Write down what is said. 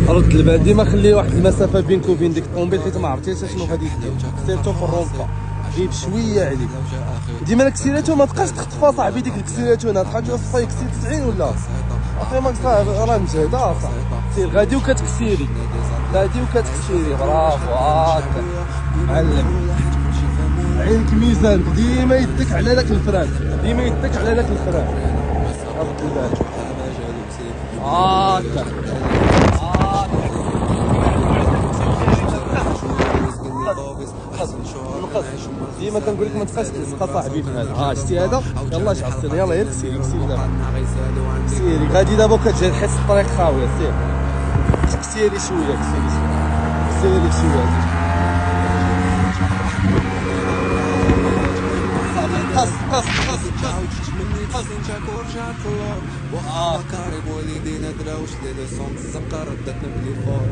رد البال، ديما خلي واحد المسافه بينك وبين ديك الطوموبيل حيت ما عرفتيش شنو غادي يدير. سيرتو في الرومبا غير بشويه عليك، ديما الكسيراتو ما تبقاش تخطفها صاحبي. ديك الكسيراتو هنا تبقى توصفها كسير 90 ولا اخي ماك صاحبي راه مجهده صاحبي. سير غادي وكتكسيري، غادي وكتكسيري، برافو هاكا معلم. عينك ميزانك، ديما يدك على داك الفران، ديما يدك على داك الفران. رد البال هاكا ديما كنقول لك ما تبقاش تلصق صاحبي في هذا. شتي هذا، يلاه شعل السير، يلاه غير كسيري كسيري دابا، كسيري غادي دابا كتجي حيت الطريق خاويه. سير كسيري شويه، كسيري شويه، كسيري شويه قص قص قص قص وقارب والدينا دراوش لي لي صوت الزقه ردتنا بلي فور